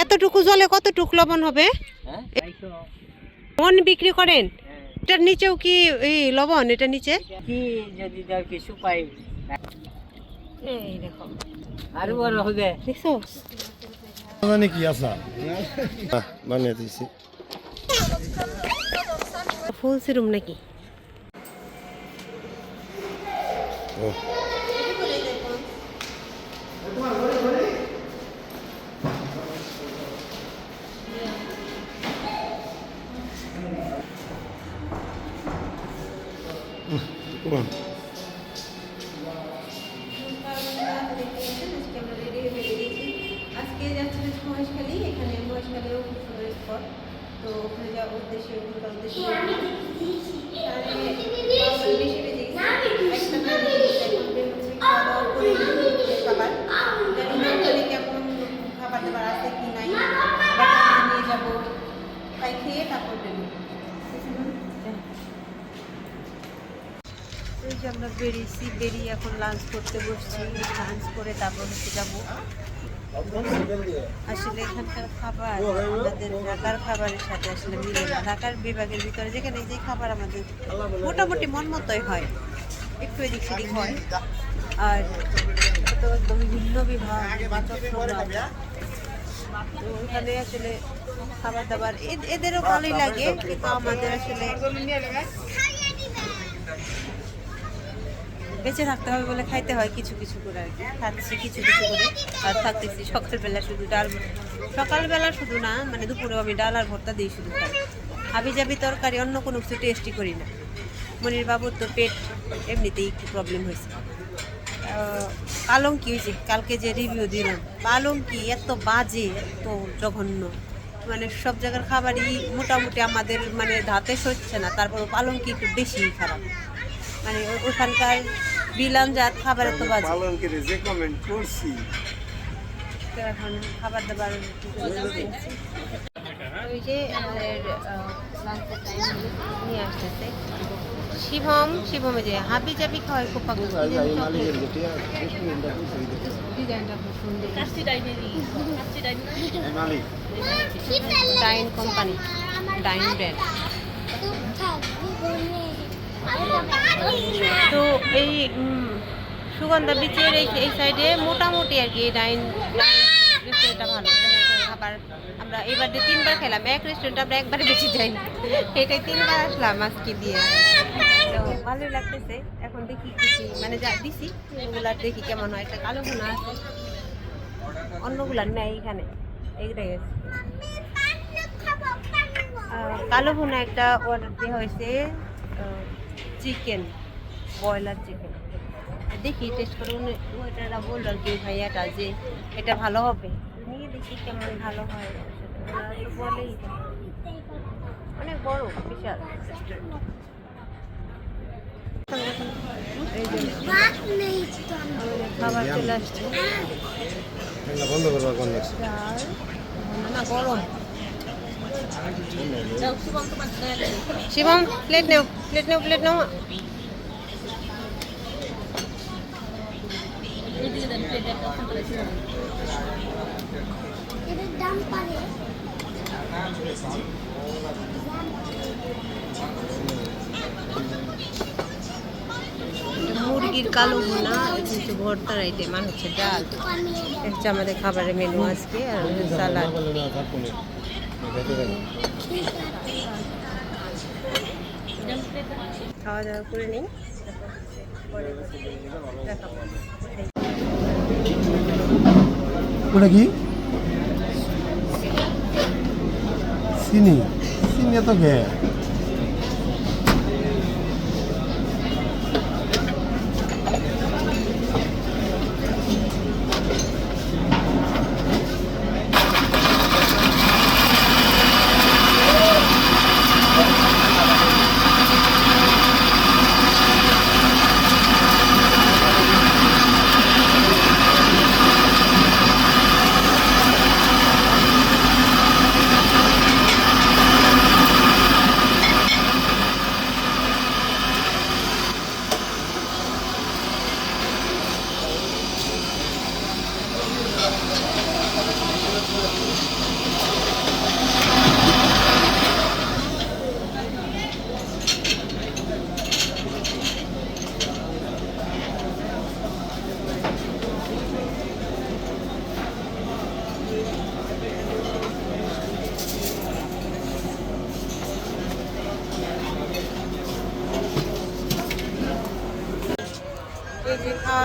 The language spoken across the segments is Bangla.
এতটুকু জলে কতটুকু লবণ হবে? মন বিক্রি করেন? এটার নিচেও কি এই লবণ? এটা নিচে কি যদি দাও কিছু পাই এই দেখো আরো বড় হবে দেখছো জানি কি আসা বানিয়ে দিয়েছি ফুল সিরুম নাকি? ও আজকে যাচ্ছি মহেশখালী, এখানে মহেশখালীও খুব সুন্দর স্পট, তো ওখানে যাওয়ার উদ্দেশ্যে ওখানকার উদ্দেশ্যে খাবার জানি না ওখানে কেমন খাবার দাবার আছে কি নাই, নিয়ে যাবো তাই খেয়ে তারপর বেরোবো। এই যে আমরা বেরিয়েছি, বেরিয়ে এখন লাঞ্চ করতে বসছি, লাঞ্চ করে তারপর হচ্ছে যাবো। আসলে এখানকার খাবার আমাদের ঢাকার খাবারের সাথে আসলে মিলে না। ঢাকার বিভাগের ভিতরে যেখানে যে খাবার আমাদের মোটামুটি মন মতোই হয়, একটু এদিক সেদিক হয়, আর তো একদমই ভিন্ন বিভাগ চট্টগ্রাম। তো ওখানে আসলে খাবার দাবার এদেরও ভালোই লাগে, কিন্তু আমাদের আসলে বেঁচে থাকতে হবে বলে খাইতে হয় কিছু কিছু করে, আর কি খাচ্ছি কিছু কিছু করে আর থাকতেছি। সকালবেলা শুধু ডাল, সকালবেলা শুধু না মানে দুপুরেও আমি ডাল আর ভর্তা দিই শুধু খাই, হাবি জাবি তরকারি অন্য কোনো কিছু টেস্টি করি না। মনির বাবুর তো পেট এমনিতেই একটু প্রবলেম হয়েছে। পালঙ্কি হয়েছে, কালকে যে রিভিউ দিলাম পালঙ্কি এত বাজে, এত জঘন্য, মানে সব জায়গার খাবারই মোটামুটি আমাদের মানে ধাতে সচ্ছে না, তারপর পালঙ্কি একটু বেশি খারাপ, মানে ওখানকার বিলান জাত খাবার এত বাজে। এখন খাবার দাবার ওই যে আমাদের লাঞ্চের টাইম নিয়ে আসতেছে শিবমে যে হাবি জাবি খাওয়াই খুব পাগল, ডিজাইনটা খুব সুন্দর, ডাইন কোম্পানি, ডাইন ব্র্যান্ড। তো এই সুগন্ধা বিচের এই সাইডে মোটামুটি আর কি ডাইন রেস্টুরেন্টটা ভালো খাবার। আমরা এবার দিয়ে 3বার খেলাম, এক রেস্টুরেন্ট আমরা একবারে বেশি যাই না, এটাই 3বার আসলাম আজকে দিয়ে, তো ভালোই লাগতেছে। এখন দেখি কিছু মানে যা দিছি ওগুলার দেখি কেমন হয়। একটা কালো ভুনা আছে, অন্যগুলার নেই এখানে, এইটাই আছে কালো ভুনা একটা অর্ডার দেওয়া হয়েছে, চিকেন ব্রয়লার চিকেন। দেখি টেস্ট করে ওইটা বললো আর কি ভাইয়াটা যে এটা ভালো হবে, নিয়ে দেখি কেমন ভালো হয়। বলেই অনেক বড় বিশাল খাবার চলে আসছে, বন্ধ করবো না গরম। শিবম প্লেট নেও, প্লেট নেও, প্লেট নেও। মুরগির কালো ভুনা, হচ্ছে ভর্তার আইটেম, আর হচ্ছে ডাল, হচ্ছে আমাদের খাবারের মেনু আজকে, আর সালাড। খাওয়া দাওয়া করে নিই, ওটা কি চিনি? চিনি এত কে?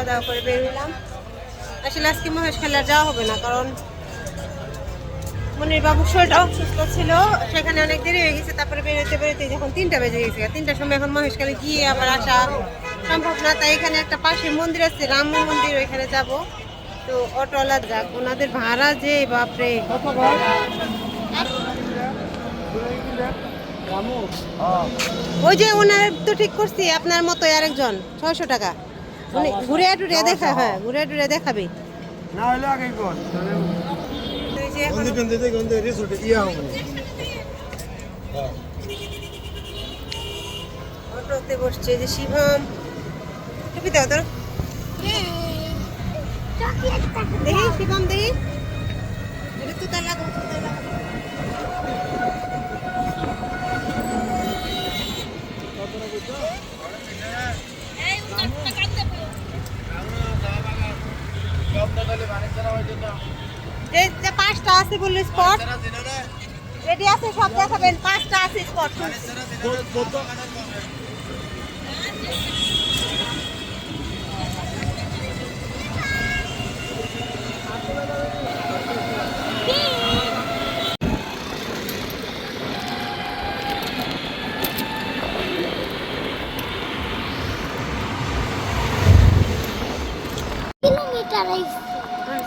খাওয়া দাওয়া করে বের হলাম। আসলে আজকে মহেশ খেলা যাওয়া হবে না, কারণ মনির বাবুর শরীরটা অসুস্থ ছিল, সেখানে অনেক দেরি হয়ে গেছে। তারপরে বেরোতে বেরোতে যখন 3টা বেজে গেছে, 3টার সময় এখন মহেশ খেলে গিয়ে আবার আসা সম্ভব না। তাই এখানে একটা পাশে মন্দির আছে, রাম মন্দির, ওইখানে যাব। তো অটোওয়ালা যাক, ওনাদের ভাড়া যে বাপরে। ওই যে ওনার তো ঠিক করছি, আপনার মতো আরেকজন 600 টাকা। উনি ঘুরে টুরে দেখা, হ্যাঁ ঘুরে টুরে দেখাবে। না হলে আগে কোন এই যে এখন গন্ধে গন্ধে গন্ধে রিসোর্টে ইয়া হবে। অটোতে বসছে যে শিবম। টুপি দাও তো দেখি, শিবম দেখি। এটা তো তার লাগো, তার লাগো। যে 5টা আছে বললো স্পট, রেডি আছে সব দেখাবেন। 5টা আছে স্পট।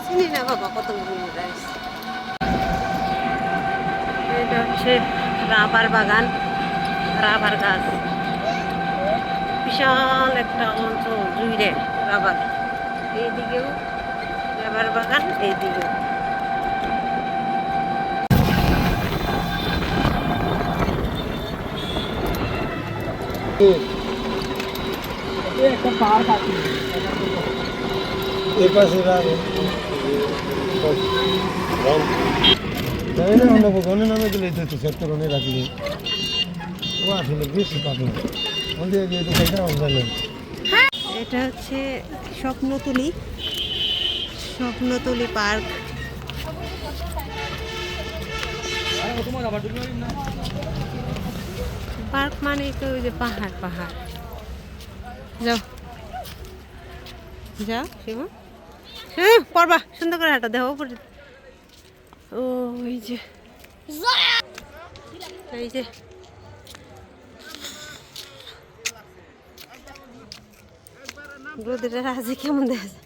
চিনি না বাবা কত কিলোমিটার আছে। এটা হচ্ছে রাবার বাগান, রাবার গাছ, বিশাল একটা অঞ্চল জুড়ে রাবার। এইদিকেও রাবার বাগান, এইদিকেও। একটা পার্ক আছে। এই পাশে রাখো জানি না, অন্য গনে নামে দিলে তো সেক্টর গনে রাখলে ও আসলে বেশি পাবে। বলতে যে এটা খাইতে হবে। এটা হচ্ছে স্বপ্নতুলি, স্বপ্নতুলি পার্ক। পার্ক মানে তো ওই যে পাহাড় পাহাড়। যাও যাও শিবম, হ্যাঁ পড়বা, সুন্দর করে হাঁটা দেখো উপরে। ও এই যে, এই যে রোদটা রাজে কেমন দেখা যায়।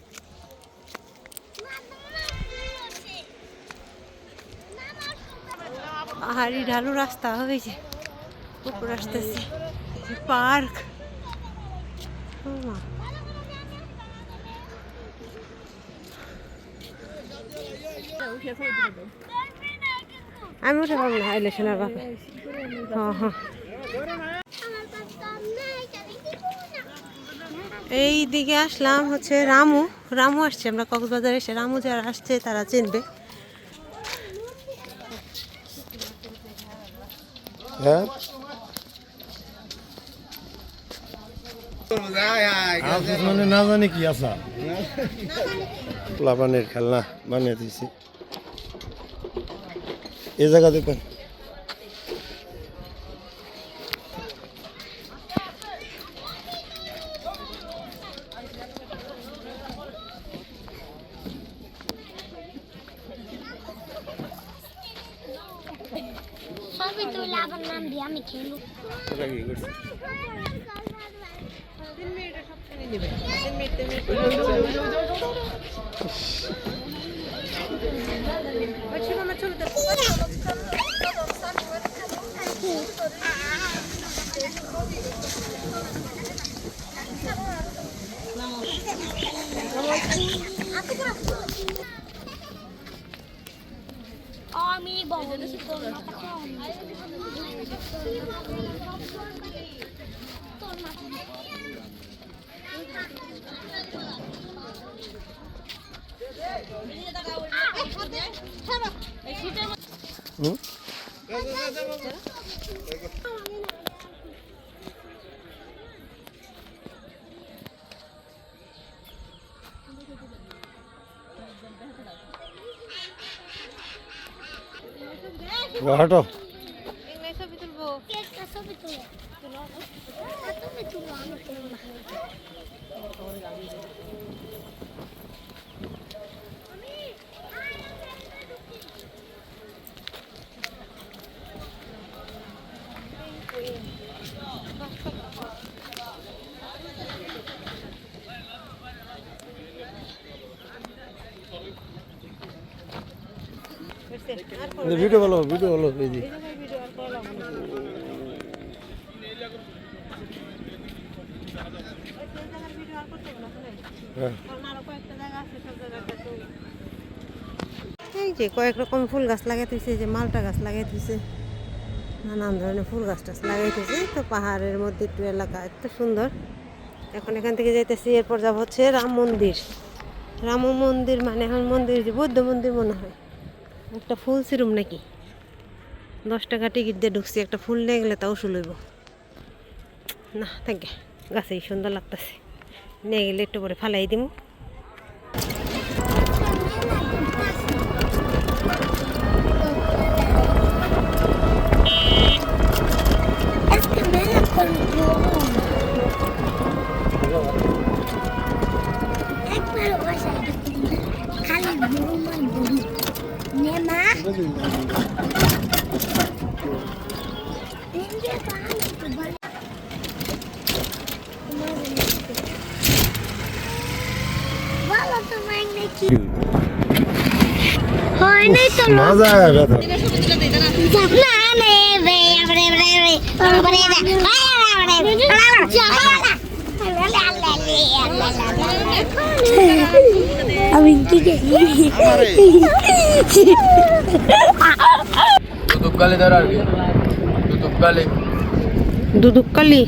পাহাড়ি ঢালু রাস্তা হয়েছে, উপর আসতেছে। পার্ক, আমি উঠে পারবো না, আইলে শোনার বাপে। হ্যাঁ হ্যাঁ, এই দিকে আসলাম হচ্ছে রামু। রামু আসছে, আমরা কক্সবাজার এসে রামু যারা আসছে তারা চিনবে। হ্যাঁ মানে না জানি কি আসা লাবানের খেলনা বানিয়ে দিয়েছি এই জায়গা দেখবেন। সবই তো লাভার নাম দিয়ে আমি খেলু। আমি বলি হাঁটো ছবি তুলবো। ছবি তুলো, তুমি তুলো, আমি তুলবো না। ভিডিও ভালো এই যে হ্যাঁ এই যে কয়েক রকম ফুল গাছ লাগাই দিয়েছে, যে মালটা গাছ লাগাই দিয়েছে, নানান ধরনের ফুল গাছ টাছ লাগাই দিয়েছে। তো পাহাড়ের মধ্যে একটু এলাকা এত সুন্দর। এখন এখান থেকে যাইতেছি, এরপর যাব হচ্ছে রাম মন্দির। রাম মন্দির মানে এখন মন্দির যে বৌদ্ধ মন্দির মনে হয়। একটা ফুল সিরুম নাকি, 10 টাকা টিকিট দিয়ে ঢুকছি, একটা ফুল নিয়ে গেলে তাও শুলইব না। থাকে গাছেই সুন্দর লাগতেছে, নিয়ে গেলে একটু পরে ফালাই দিব। Es que me la control. একবার বসে খালি বুড়ো মান বুড়ি নে মা ইন্ডিয়া পাহাড় তো বল বলো তো মাইনে কি হয় নাই তো মজা ব্যথা না নে বে বে বে আমি কি দুদুকালি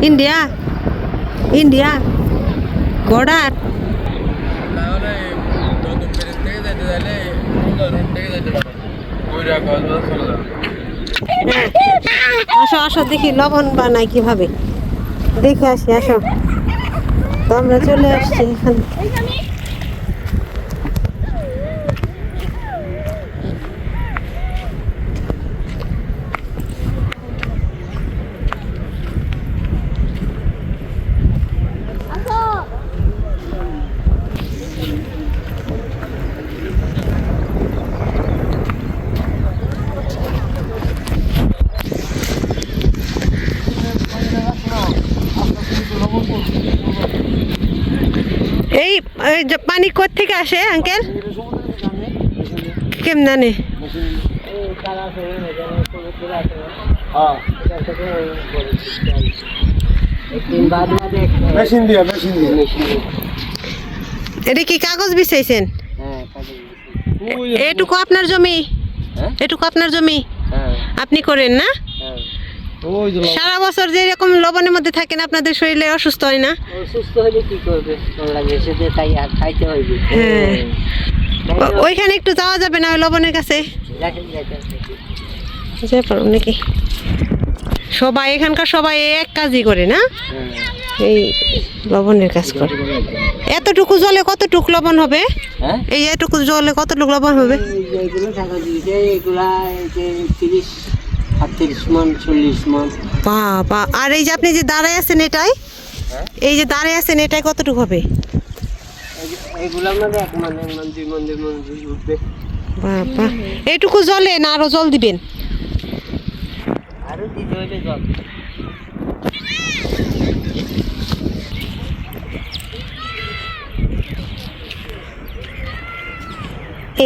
ইন্ডিয়া ইন্ডিয়া বর্ডার। আসো আসো দেখি লবণ বানাই কিভাবে, দেখে আসি। আসো, তো আমরা চলে আসছি এখানে। এই যে পানি কোথা থেকে আসে আঙ্কেল, কেমন জানে? মেশিন দিয়া এটা কি কাগজ বিছাইছেন? এটুকু আপনার জমি? এটুকু আপনার জমি আপনি করেন না? ওই যে সারা বছর যে এরকম লবণের মধ্যে থাকেন, আপনাদের শরীরে অসুস্থ হয় না? অসুস্থ হলে কি করবে, বাংলাদেশে তাই আর খাইতে হইবে। হ্যাঁ, ওইখানে একটু যাওয়া যাবে না ওই লবণের কাছে? যেতে পারো নাকি? সবাই এখানকার সবাই এক কাজই করে না, এই লবণের কাজ করে। এতটুকু জলে কতটুকু লবণ হবে? এই এতটুকু জলে কতটুকু লবণ হবে? এগুলো টাকা দিয়েছে, এগুলা 30-38 মণ 40 মণ। বাবা, আর এই যে আপনি যে দাঁড়ায় আছেন এটাই, এই যে দাঁড়ায় আছেন এটাই কতটুকু হবে? এগুলো আমাদের 1 মণ 2 মণ উঠবে। বাবা, এইটুকু জলে না আরো জল দিবেন? আরো দিতে হইলে জল।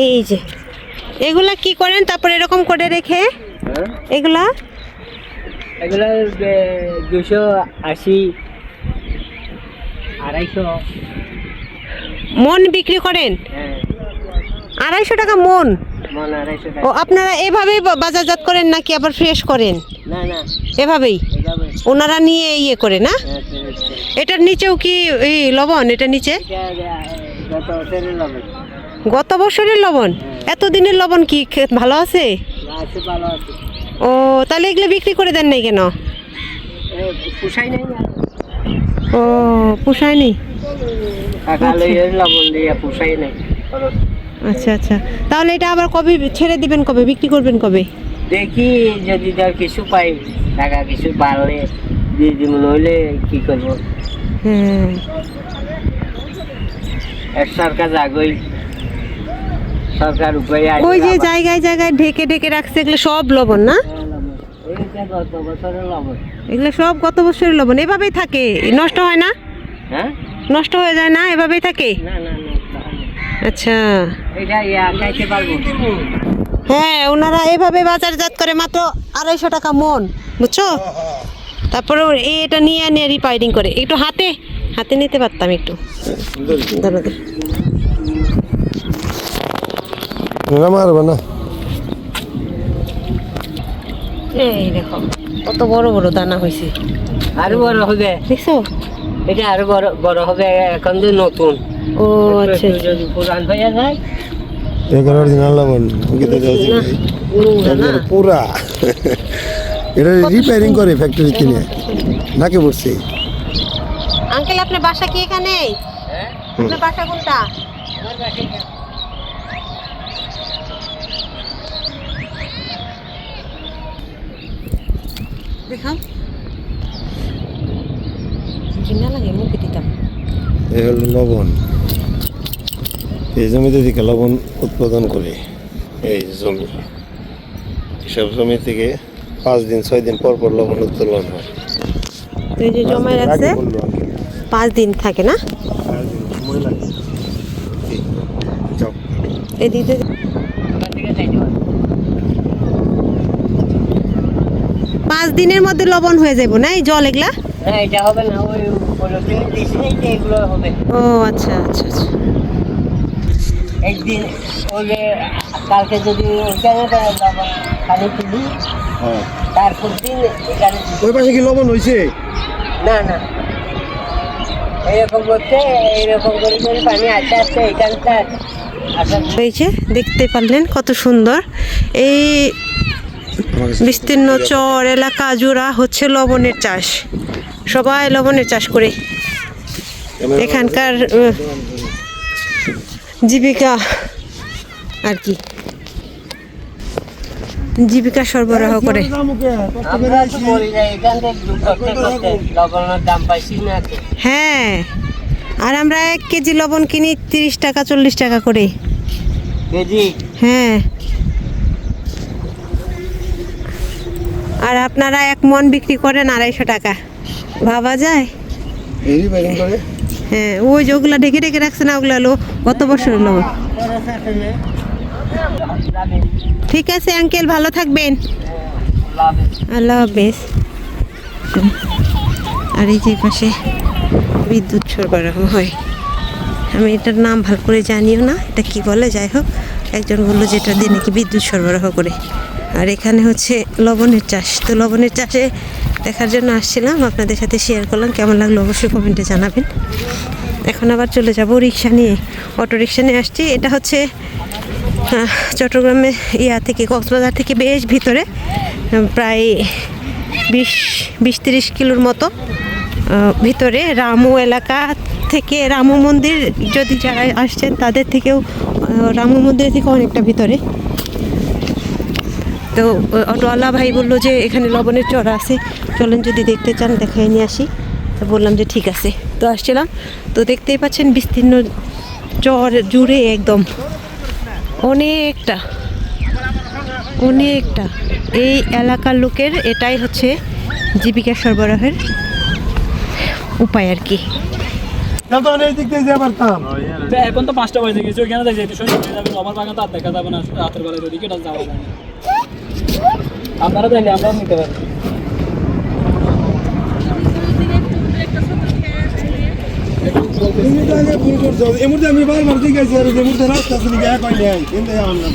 এই যে এগুলা কি করেন তারপর এরকম করে রেখে? এগুলা 280 250 মন বিক্রি করেন? 250 টাকা মন? মণ 250 ও, টাকা। আপনারা এভাবেই বাজারজাত করেন নাকি আবার ফ্রেশ করেন? না না, এভাবেই এভাবে। ওনারা নিয়ে ইয়ে করে না? এটার নিচেও কি এই লবণ? এটা নিচে গত বছরের লবণ। গত বছরের লবণ? এতদিনের লবণ কি ভালো আছে? আছে, ভালো আছে। ও, তাহলে এগুলো বিক্রি করে দেন নাই কেন? পোষাই নাই না। ও, পোষায়নি? টাকা লইয়ে লবণ দিয়ে পোষাই নাই। আচ্ছা আচ্ছা, তাহলে এটা আবার কবে ছেড়ে দিবেন, কবে বিক্রি করবেন কবে? দেখি যদি তার কিছু পাই, টাকা কিছু বাড়লে দিয়ে দিব, নইলে কি করবো। হ্যাঁ, এক সরকার জাগই, সরকার উপায় ওই যে জায়গায় জায়গায় ঢেকে ঢেকে রাখছে, এগুলো সব লবণ না? এইটা গত বছরের লবণ। এগুলো সব গত বছরের লবণ, এভাবেই থাকে? নষ্ট হয় না? হ্যাঁ, নষ্ট হয়ে যায় না? এভাবেই থাকে? না না না, আচ্ছা এটা খাইতে পারবো। হ্যাঁ, ওনারা এভাবে বাজারজাত করে মাত্র 250 টাকা মন, বুঝছো? তারপরে এটা নিয়ে নিয়ে রিপায়ারিং করে। একটু হাতে হাতে নিতে পারতাম একটু। দাঁড়া দে। মারবে না। এই দেখো কত বড় বড় দানা হয়েছে। আরো বড় হবে, দেখছো? এটা আরো বড় বড় হবে। এখন যে নতুন, ও আচ্ছা একটু যদি পুরান হয়ে যায়। এগুলো অরিজিনাল লবণ ওকে যাচ্ছি নোংরা না? পুরা। এটা রিপেয়ারিং করে ফ্যাক্টরি কিনে নাকি বলছি। আঙ্কেল আপনার বাসা কি এখানে? আপনার বাসা কোনটা? দেখাও ঘৃণা লাগে, মুখে দিতাম। এই হলো লবণ। এই জমিতে থেকে লবণ উৎপাদন করে এই জমি, সব জমি থেকে 5 দিন 6 দিন পর পর লবণ উত্তোলন হয়। তো এই যে জমায় রাখছে 5 দিন থাকে না? সময় লাগে। যাও। এদিকে 5 দিনের মধ্যে লবণ হয়ে যাবো না এই জল এগুলা? হ্যাঁ, এটা হবে না, ওই পলিথিনে দিছি যে এগুলো হবে। ও আচ্ছা আচ্ছা আচ্ছা। একদিন ওই যে কালকে যদি ওইখানে লবণ পানি তুলি, হ্যাঁ। তারপর দিন এখানে দিই। ওই পাশে কি লবণ হয়েছে? না না, এইরকম করতে এইরকম করে করে পানি আস্তে আস্তে এখানটা আসার এই যে দেখতে পারলেন কত সুন্দর এই বিস্তীর্ণ চর এলাকা জোড়া হচ্ছে লবণের চাষ। সবাই লবণের চাষ করে এখানকার জীবিকা আর কি, জীবিকা সরবরাহ করে। আমরা তো বলি না, এখান থেকে করতে করতে লবণের দাম পাইছি না তো। হ্যাঁ, আর আমরা 1 কেজি লবণ কিনি 30 টাকা 40 টাকা করে। কেজি হ্যাঁ, আর আপনারা 1 মণ বিক্রি করেন 250 টাকা। ভাবা যায়? এই রিপেয়ারিং করে হ্যাঁ, ওই যে ওগুলা ঢেকে ঢেকে রাখছে না, ওগুলা হলো কত বছরের লবণ। ঠিক আছে আঙ্কেল, ভালো থাকবেন। আল্লাহ হাফেজ। আর এই যে পাশে বিদ্যুৎ সরবরাহ হয়। আমি এটার নাম ভালো করে জানিও না, এটা কি বলে, যাই হোক একজন বললো যেটা দিয়ে নাকি বিদ্যুৎ সরবরাহ করে। আর এখানে হচ্ছে লবণের চাষ। তো লবণের চাষে দেখার জন্য আসছিলাম, আপনাদের সাথে শেয়ার করলাম। কেমন লাগলো অবশ্যই কমেন্টে জানাবেন। এখন আবার চলে যাব রিক্সা নিয়ে, অটো রিক্সা নিয়ে আসছি। এটা হচ্ছে চট্টগ্রামে থেকে কক্সবাজার থেকে বেশ ভিতরে, প্রায় 20-30 কিলোর মতো ভিতরে। রামু এলাকা থেকে, রামু মন্দির যদি যারা আসছেন তাদের থেকেও, রামু মন্দির থেকে অনেকটা ভিতরে। তো অটোওয়ালা ভাই বললো যে এখানে লবণের চড়া আছে, চলেন যদি দেখতে চান দেখাই নিয়ে আসি। তো বললাম যে ঠিক আছে। তো আসছিলাম, তো দেখতেই পাচ্ছেন বিস্তীর্ণ চর জুড়ে একদম অনেকটা অনেকটা এই এলাকার লোকের এটাই হচ্ছে জীবিকা সরবরাহের উপায় আর কি। এই দিক দিয়ে যাবার কাম। এখন তো 5টা বাজে গেছে, ওইখানে যাই যেতে শুনে যাবে। আমার বাগান তো আর দেখা যাবে না রাতের বেলায়, ওদিকে এটা যাওয়া যায় না। আপনারা চাইলে আমরাও নিতে পারি। তুমি তো আগে ভুল করছো। এই মুহূর্তে আমি বারবার জিজ্ঞাসা করি, যে মুহূর্তে রাস্তা শুনি এক হয় নাই, কিন্তু আমার নাম